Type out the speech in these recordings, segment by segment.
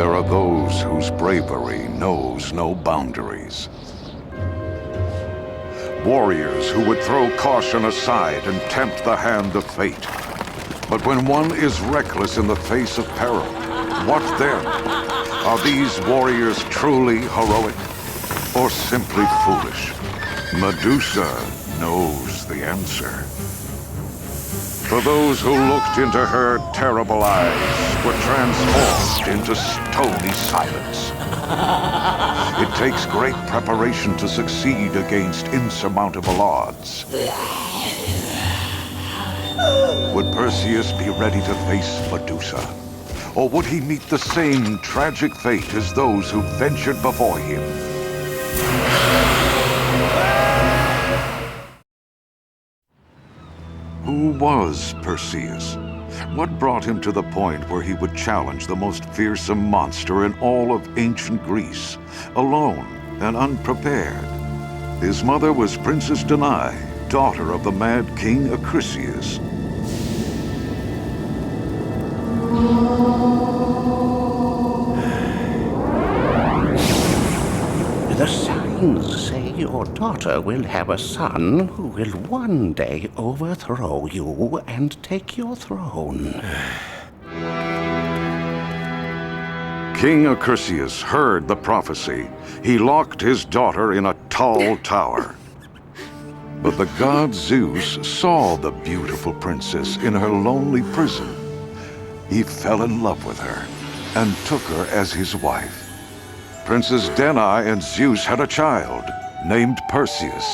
There are those whose bravery knows no boundaries. Warriors who would throw caution aside and tempt the hand of fate. But when one is reckless in the face of peril, what then? Are these warriors truly heroic, or simply foolish? Medusa knows the answer. For those who looked into her terrible eyes were transformed into stony silence. It takes great preparation to succeed against insurmountable odds. Would Perseus be ready to face Medusa? Or would he meet the same tragic fate as those who ventured before him? Who was Perseus? What brought him to the point where he would challenge the most fearsome monster in all of ancient Greece, alone and unprepared? His mother was Princess Danae, daughter of the mad king Acrisius. The signs say your daughter will have a son who will one day overthrow you and take your throne. King Acrisius heard the prophecy. He locked his daughter in a tall tower. But the god Zeus saw the beautiful princess in her lonely prison. He fell in love with her and took her as his wife. Princess Danae and Zeus had a child named Perseus.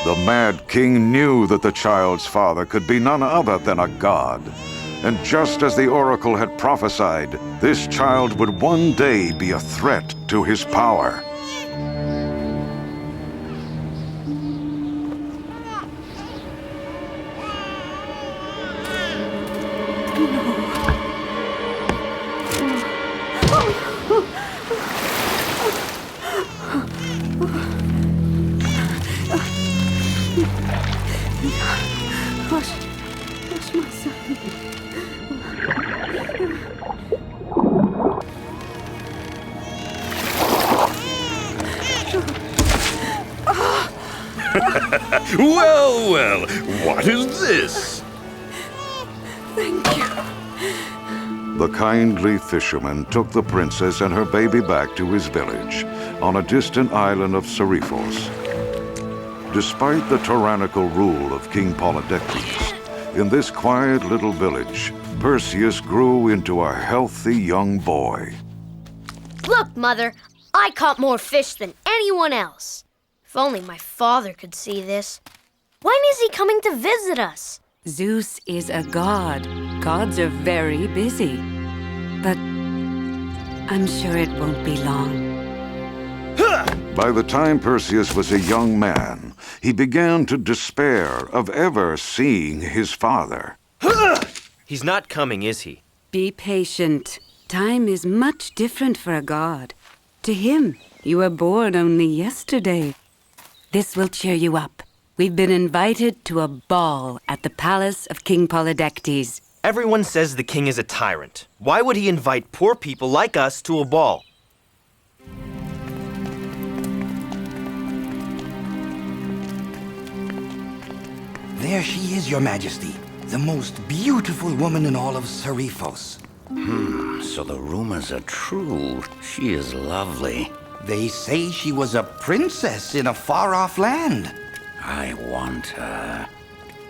The mad king knew that the child's father could be none other than a god. And just as the oracle had prophesied, this child would one day be a threat to his power. Where's my son? Well, well, what is this? Thank you. The kindly fisherman took the princess and her baby back to his village on a distant island of Seriphos. Despite the tyrannical rule of King Polydectes, in this quiet little village, Perseus grew into a healthy young boy. Look, Mother, I caught more fish than anyone else. If only my father could see this. When is he coming to visit us? Zeus is a god. Gods are very busy. But I'm sure it won't be long. By the time Perseus was a young man, he began to despair of ever seeing his father. He's not coming, is he? Be patient. Time is much different for a god. To him, you were born only yesterday. This will cheer you up. We've been invited to a ball at the palace of King Polydectes. Everyone says the king is a tyrant. Why would he invite poor people like us to a ball? There she is, Your Majesty. The most beautiful woman in all of Seriphos. So the rumors are true. She is lovely. They say she was a princess in a far-off land. I want her.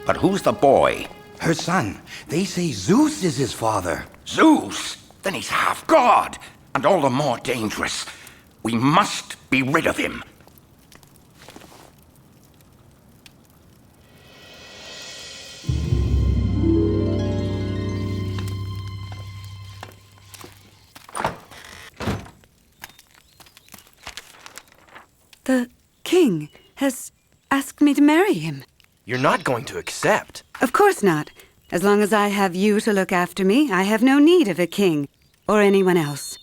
But who's the boy? Her son. They say Zeus is his father. Zeus! Then he's half god, and all the more dangerous. We must be rid of him. The king has asked me to marry him. You're not going to accept. Of course not. As long as I have you to look after me, I have no need of a king or anyone else.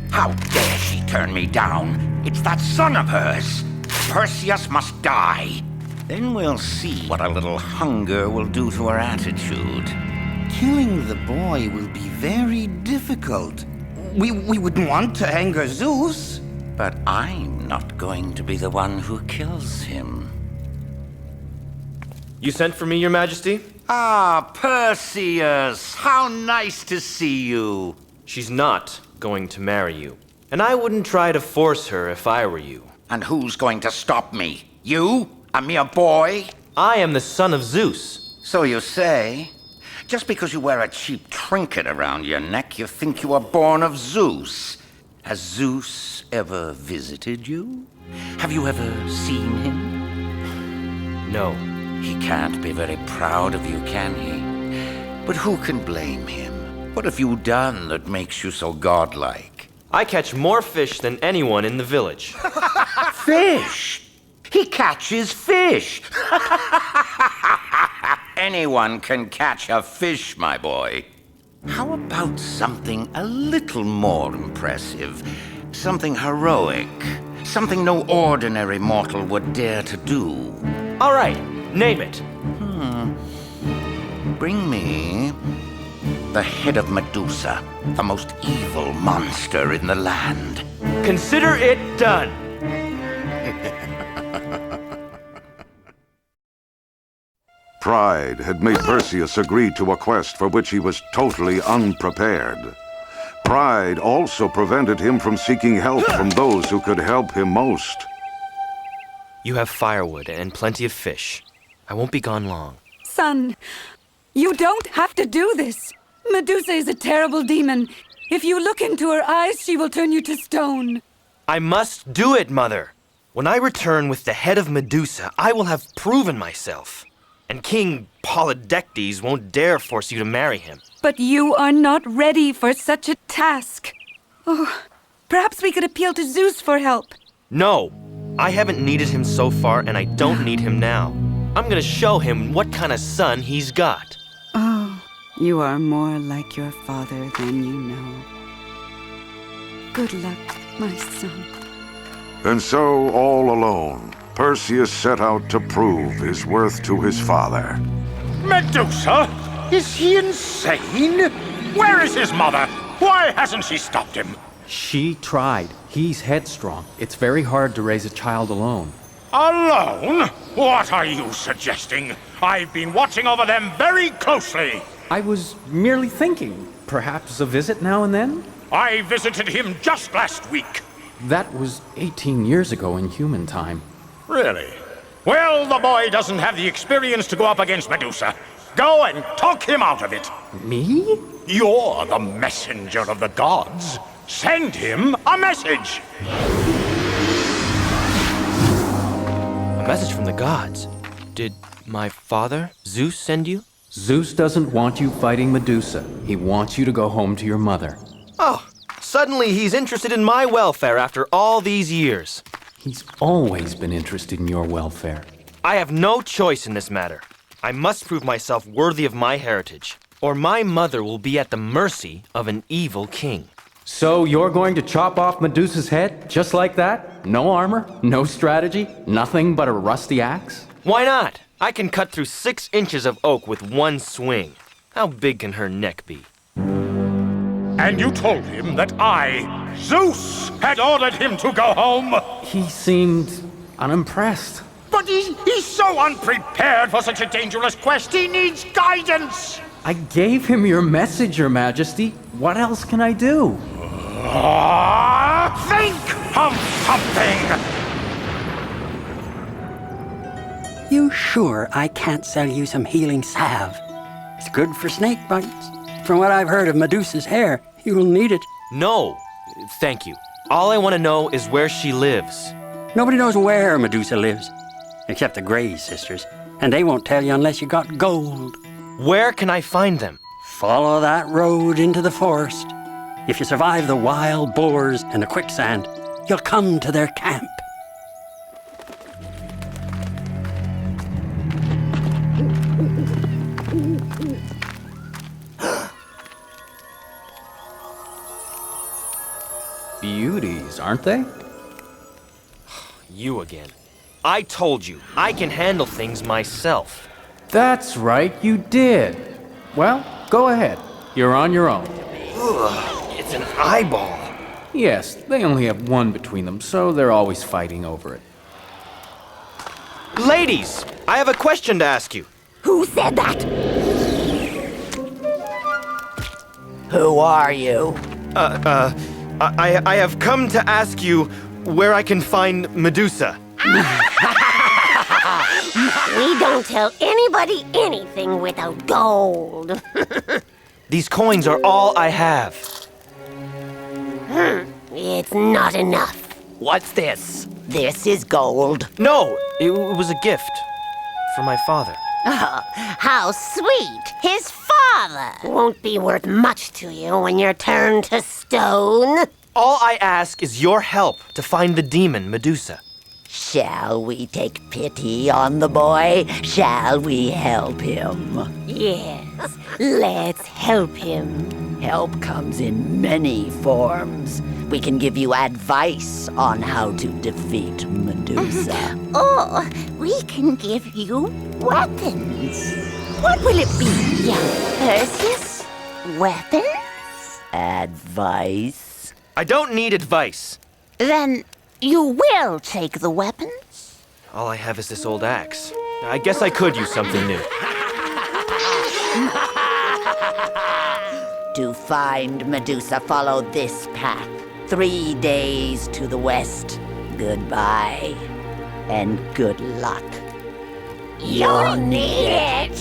How dare she turn me down? It's that son of hers. Perseus must die. Then we'll see what a little hunger will do to her attitude. Killing the boy will be very difficult. We wouldn't want to anger Zeus. But I'm not going to be the one who kills him. You sent for me, Your Majesty? Ah, Perseus! How nice to see you! She's not going to marry you. And I wouldn't try to force her if I were you. And who's going to stop me? You? A mere boy? I am the son of Zeus. So you say. Just because you wear a cheap trinket around your neck, you think you were born of Zeus. Has Zeus ever visited you? Have you ever seen him? No. He can't be very proud of you, can he? But who can blame him? What have you done that makes you so godlike? I catch more fish than anyone in the village. Fish! He catches fish! Anyone can catch a fish, my boy. How about something a little more impressive? Something heroic. Something no ordinary mortal would dare to do. All right, name it. Bring me the head of Medusa, the most evil monster in the land. Consider it done. Pride had made Perseus agree to a quest for which he was totally unprepared. Pride also prevented him from seeking help from those who could help him most. You have firewood and plenty of fish. I won't be gone long. Son, you don't have to do this. Medusa is a terrible demon. If you look into her eyes, she will turn you to stone. I must do it, Mother. When I return with the head of Medusa, I will have proven myself. And King Polydectes won't dare force you to marry him. But you are not ready for such a task. Oh, perhaps we could appeal to Zeus for help. No, I haven't needed him so far, and I don't need him now. I'm gonna show him what kind of son he's got. Oh, you are more like your father than you know. Good luck, my son. And so, all alone, Perseus set out to prove his worth to his father. Medusa? Is he insane? Where is his mother? Why hasn't she stopped him? She tried. He's headstrong. It's very hard to raise a child alone. Alone? What are you suggesting? I've been watching over them very closely. I was merely thinking, perhaps a visit now and then? I visited him just last week. That was 18 years ago in human time. Really? Well, the boy doesn't have the experience to go up against Medusa. Go and talk him out of it. Me? You're the messenger of the gods. Send him a message. A message from the gods. Did my father, Zeus, send you? Zeus doesn't want you fighting Medusa. He wants you to go home to your mother. Oh, suddenly he's interested in my welfare after all these years. He's always been interested in your welfare. I have no choice in this matter. I must prove myself worthy of my heritage, or my mother will be at the mercy of an evil king. So you're going to chop off Medusa's head just like that? No armor, no strategy, nothing but a rusty axe? Why not? I can cut through 6 inches of oak with one swing. How big can her neck be? And you told him that I, Zeus, had ordered him to go home? He seemed unimpressed. But he's so unprepared for such a dangerous quest, he needs guidance! I gave him your message, Your Majesty. What else can I do? Think of something! You sure I can't sell you some healing salve? It's good for snake bites. From what I've heard of Medusa's hair, you will need it. No, thank you. All I want to know is where she lives. Nobody knows where Medusa lives, except the Grey sisters, and they won't tell you unless you got gold. Where can I find them? Follow that road into the forest. If you survive the wild boars and the quicksand, you'll come to their camp. Beauties, aren't they? You again. I told you, I can handle things myself. That's right, you did. Well, go ahead. You're on your own. Ugh, it's an eyeball. Yes, they only have one between them, so they're always fighting over it. Ladies, I have a question to ask you. Who said that? Who are you? I have come to ask you where I can find Medusa. We don't tell anybody anything without gold. These coins are all I have. It's not enough. What's this? This is gold. No, it was a gift for my father. Oh, how sweet. His father won't be worth much to you when you're turned to stone. All I ask is your help to find the demon Medusa. Shall we take pity on the boy? Shall we help him? Yes, let's help him. Help comes in many forms. We can give you advice on how to defeat Medusa. Or we can give you weapons. What will it be, young Perseus? Weapons? Advice? I don't need advice. Then you will take the weapons? All I have is this old axe. I guess I could use something new. To find Medusa, follow this path. 3 days to the west. Goodbye. And good luck. You'll need it!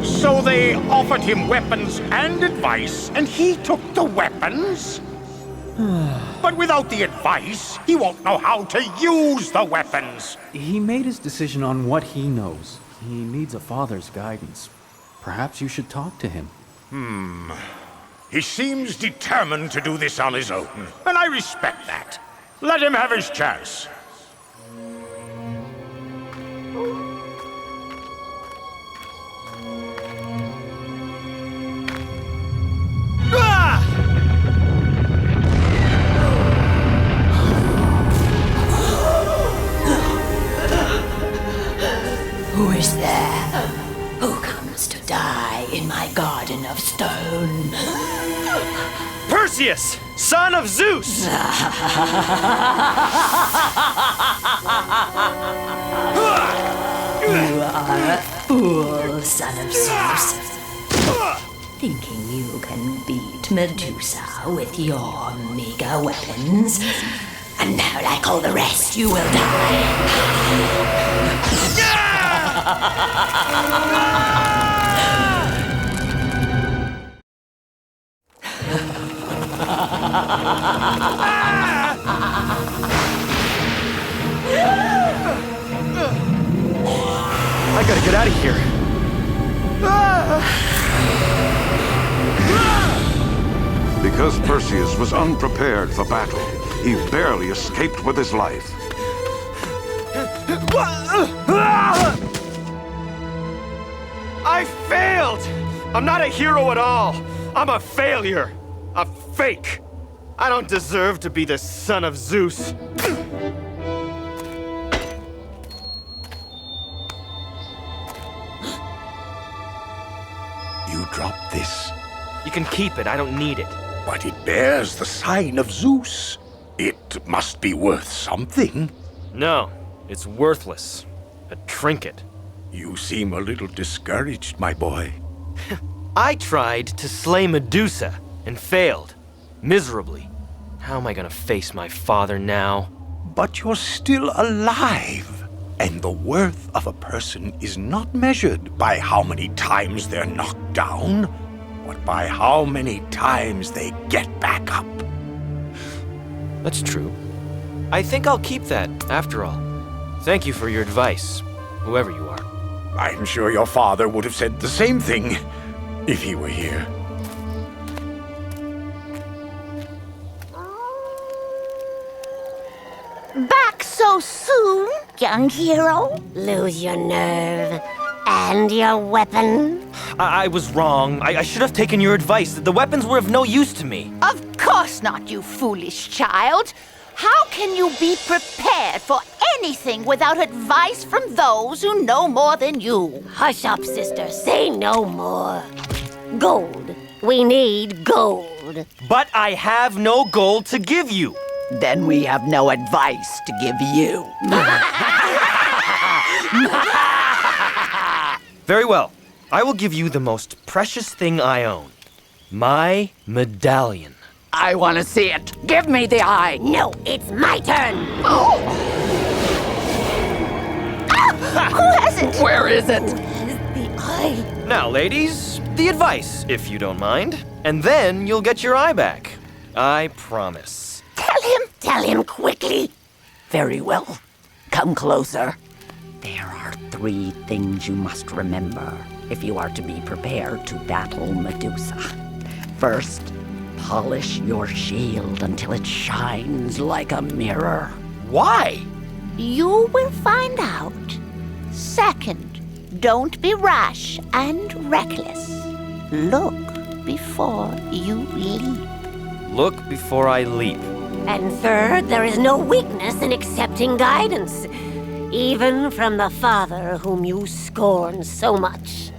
So they offered him weapons and advice, and he took the weapons? But without the advice, he won't know how to use the weapons. He made his decision on what he knows. He needs a father's guidance. Perhaps you should talk to him. He seems determined to do this on his own, and I respect that. Let him have his chance. Who is there? Who comes to die in my garden of stone? Perseus, son of Zeus! You are a fool, son of Zeus. Thinking you can beat Medusa with your meager weapons. And now, like all the rest, you will die. I gotta get out of here. Because Perseus was unprepared for battle, he barely escaped with his life. I failed! I'm not a hero at all. I'm a failure. A fake. I don't deserve to be the son of Zeus. You dropped this. You can keep it. I don't need it. But it bears the sign of Zeus. It must be worth something. No, it's worthless. A trinket. You seem a little discouraged, my boy. I tried to slay Medusa and failed. Miserably. How am I gonna face my father now? But you're still alive. And the worth of a person is not measured by how many times they're knocked down, but by how many times they get back up. That's true. I think I'll keep that, after all. Thank you for your advice, whoever you are. I'm sure your father would have said the same thing if he were here. So soon, young hero? Lose your nerve and your weapon. I was wrong. I should have taken your advice. The weapons were of no use to me. Of course not, you foolish child. How can you be prepared for anything without advice from those who know more than you? Hush up, sister. Say no more. Gold. We need gold. But I have no gold to give you. Then we have no advice to give you. Very well. I will give you the most precious thing I own. My medallion. I want to see it. Give me the eye. No, it's my turn. Oh. Who has it? Where is it? The eye. Now, ladies, the advice, if you don't mind. And then you'll get your eye back. I promise. Tell him quickly. Very well. Come closer. There are 3 things you must remember if you are to be prepared to battle Medusa. First, polish your shield until it shines like a mirror. Why? You will find out. Second, don't be rash and reckless. Look before you leap. Look before I leap. And third, there is no weakness in accepting guidance, even from the father whom you scorn so much.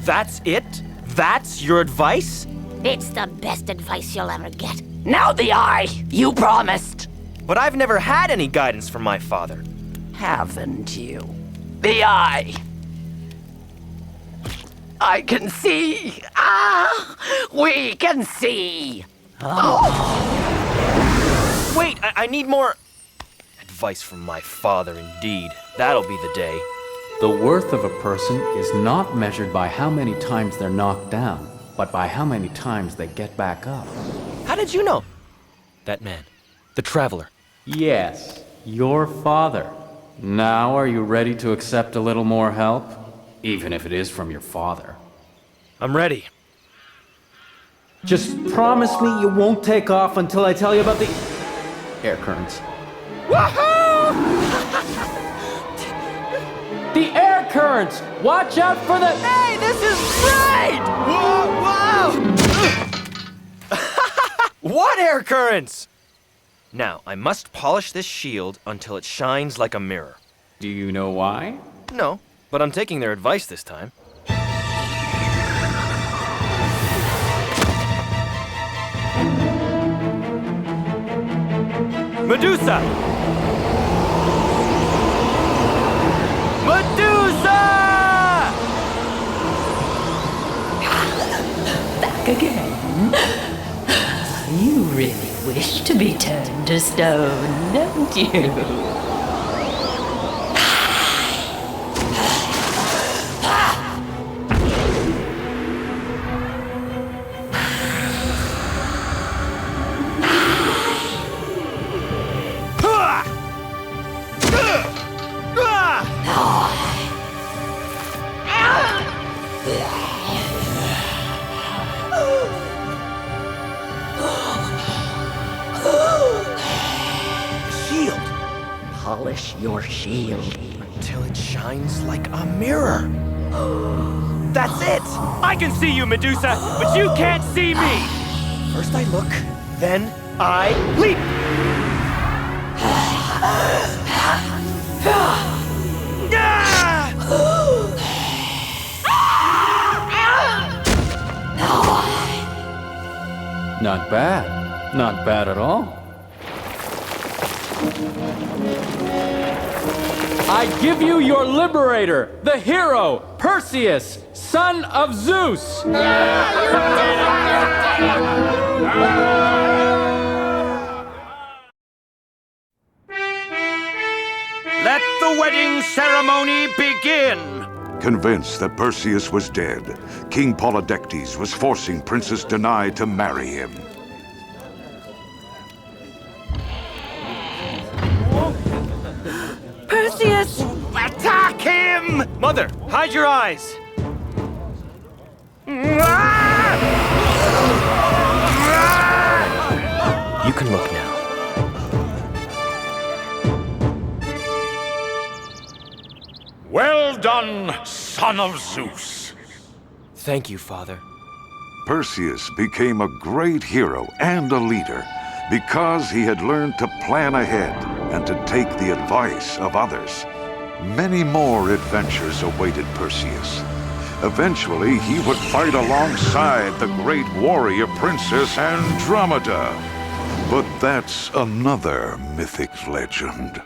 That's it? That's your advice? It's the best advice you'll ever get. Now the eye! You promised! But I've never had any guidance from my father. Haven't you? The eye! I can see! Ah! We can see! Oh. Wait, I need more... Advice from my father, indeed. That'll be the day. The worth of a person is not measured by how many times they're knocked down, but by how many times they get back up. How did you know? That man. The traveler. Yes, your father. Now are you ready to accept a little more help? Even if it is from your father. I'm ready. Just promise me you won't take off until I tell you about the air currents. Woohoo! The air currents! Watch out for the... Hey, this is great! Whoa, whoa! What air currents? Now, I must polish this shield until it shines like a mirror. Do you know why? No, but I'm taking their advice this time. Medusa! Medusa! Back again. You really wish to be turned to stone, don't you? Polish your shield until it shines like a mirror. That's it! I can see you, Medusa, but you can't see me! First I look, then I leap! Not bad. Not bad at all. I give you your liberator, the hero, Perseus, son of Zeus! Let the wedding ceremony begin! Convinced that Perseus was dead, King Polydectes was forcing Princess Danae to marry him. Perseus! Attack him! Mother, hide your eyes! You can look now. done, son of Zeus. Thank you, Father. Perseus became a great hero and a leader because he had learned to plan ahead and to take the advice of others. Many more adventures awaited Perseus. Eventually, he would fight alongside the great warrior princess Andromeda. But that's another mythic legend.